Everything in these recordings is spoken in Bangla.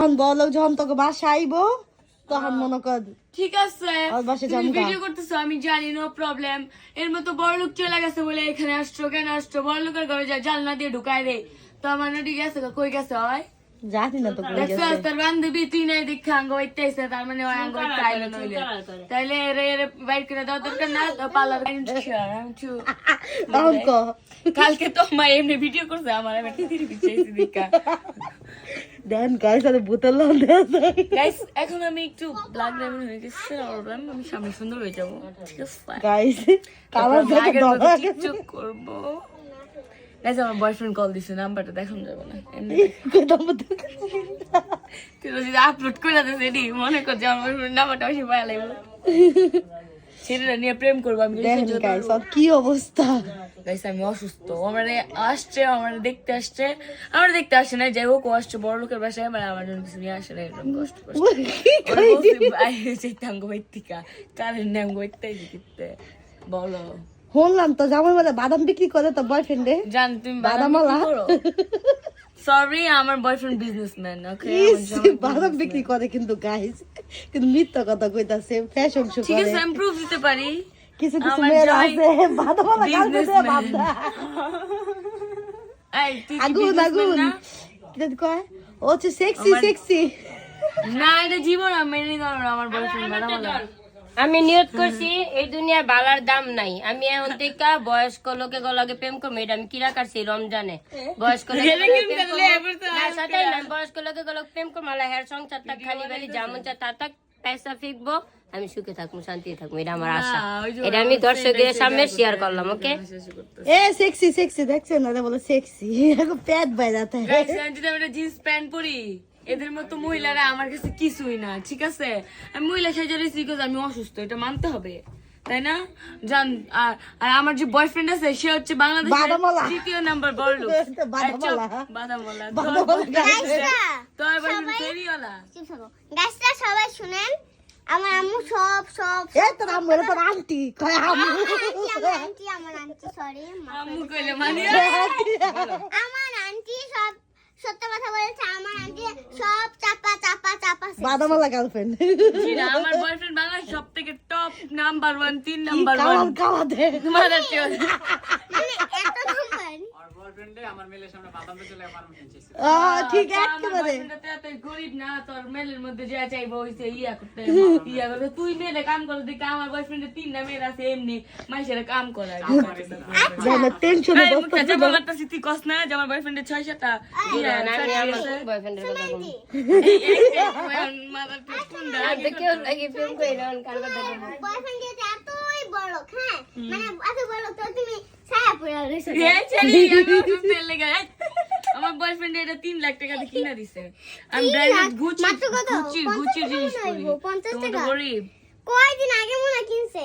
যখন বড়লোক যখন তোকে বাসা আইবো তখন মনে কর ঠিক আছে তুমি ভিডিও করতেছো আমি জানি, নো প্রবলেম। এর মতো বড়লোক চলে গেছে বলে এখানে আসছো, কেন আসছো? বড়লোকের ঘরে যা জানলা দিয়ে ঢুকায় রে, তো আমার নদী গেছে কই গেছে হয় জানি না তো তোর বান্ধবী তুই নাই দেখা আঙ্গ হইতেছে, তার মানে ওই আঙ্গ হইতে নইলে তাইলে এর বাইর করে দেওয়া দরকার না। তো পার্লার কালকে তো মা এমনি ভিডিও করছে আমার, আমি টিভির পিছাইছি দেখা দেন গাইস আরে বোতল লাগাতে গাইস। এখন আমি একটু ব্ল্যাক ডায়মন্ড হয়ে গেছে, প্রবলেম আমি সামনে সুন্দর হয়ে যাব, ঠিক আছে গাইস কালার দেখে দরকার চুপ করব। গাইস আমার বয়ফ্রেন্ড কল দিছে, নাম্বারটা দেখান যাবে না এমনি তুই যদি আপলোড করে দিস এডি মনে কর যে আমার বয়ফ্রেন্ড নাম্বারটা বেশি পাওয়া লাগবে, সেটা নিয়ে প্রেম করবো আমি। গাইস আর কি অবস্থা গাইস আমি অসুস্থ, আমারে আসছে, আমারে দেখতে আসছে, আমার দেখতে আসছে না, যাই হোক ও আসছে বড় লোকের বাসায়, মানে আমার জন্য কিছু নিয়ে আসে না, এরকম কষ্ট বলো। শুনলাম তো জামাই বলে বাদাম বিক্রি করে তো বয়ফ্রেন্ডে। জান তুমি বাদাম করো? সরি আমার বয়ফ্রেন্ড বিজনেসম্যান, ওকে? বাদাম বিক্রি করে কিন্তু গাইস, কিন্তু মিথ্যা কথা কইতাছে, ফ্যাশন শো করে। ঠিক আছে আমি প্রুফ দিতে পারি, কিছু কিছু মেয়েরা আছে বাদামওয়ালা গালতে দেয় বাদা। এই তুই আগুন আগুন কি কয় ও হচ্ছে সেক্সি সেক্সি না, এটা জীবন আমি মেনে নিতে পারবো না আমার বয়ফ্রেন্ড বাদামওয়ালা। আমি নিয়ত করছি এই দুনিয়া বালার দাম নাই, আমি এখন থেকে বয়স্ক লোকে গলাকে প্রেম করবো। এটা আমি কিরা কাটছি রমজানে, বয়স্ক বয়স্ক লোকে গলক প্রেম করবো, মালা হের সংসার থাক খালি বালি যেমন চা তাক পয়সা ফিকবো, আমি সুখে থাকবো শান্তি থাকবো, এটা আমার আশা। এটা আমি দর্শকদের সামনে শেয়ার করলাম, ওকে? এ সেক্সি সেক্সি দেখছেন না বলে সেক্সি পেট বাইরাতে যদি আমি জিন্স প্যান্ট পরি এদের মতো মহিলারা আমার কাছে কিছুই না, ঠিক আছে? আমি মহিলা সাজা রয়েছি বিকজ আমি অসুস্থ, এটা মানতে হবে, তাই না? জান আর আমার যে বয়ফ্রেন্ড আছে সে হচ্ছে বাংলাদেশের তৃতীয় নাম্বার বড়লোক, বাদামওয়ালা। তোর বয়ফ্রেন্ড ফেরিওয়ালা। গাছটা সবাই শুনেন, আমার আম্মু সব সব এই তোর আম্মু তোর আন্টি কয় আম্মু আমার আন্টি সরি আম্মু কইলে মানি আমার আন্টি সব সত্য কথা বলেছে, আমার আন্টি সব চাপা চাপা চাপা বাদামওয়ালা গার্লফ্রেন্ড। আমার বয়ফ্রেন্ড বাংলাদেশ সব থেকে টপ নাম্বার 1, 3 নাম্বার 1 কালার কালা দে তোমার মানে এত নাম্বার বয়ফ্রেন্ডে আমার মেলের সামনে বাদাম বেচলে আমার মুখে চেয়েছে। ঠিক একেবারে তুই গরিব না, তোর মেলের মধ্যে যা চাইবো হইছে ইয়া করতে তুই মেলে কাম করে দেখে আমার বয়ফ্রেন্ডের 3টা মেয়ের আছে এমনি মাইসেরা কাম করায় জানা টেনশনে তুই কস না যে আমার বয়ফ্রেন্ডের 6-7টা আমি আমার বয়ফ্রেন্ডের কথা বলবো, কেউ লাগে প্রেম করে না কার কথা বলবো। বয়ফ্রেন্ড যেটা এতই বড়, হ্যাঁ মানে এত বড় তো তুমি ছায়া পড়ে রইছো। আমার বয়ফ্রেন্ড এটা 3 লাখ টাকা দিয়ে কিনা দিছে, আমি ব্র্যান্ডেড গুচি জিনিস পরি, 50 টাকা গরিব কয়দিন আগে মনে কিনছে।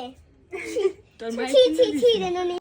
তোর ভাই ছি ছি ছি রে ননি।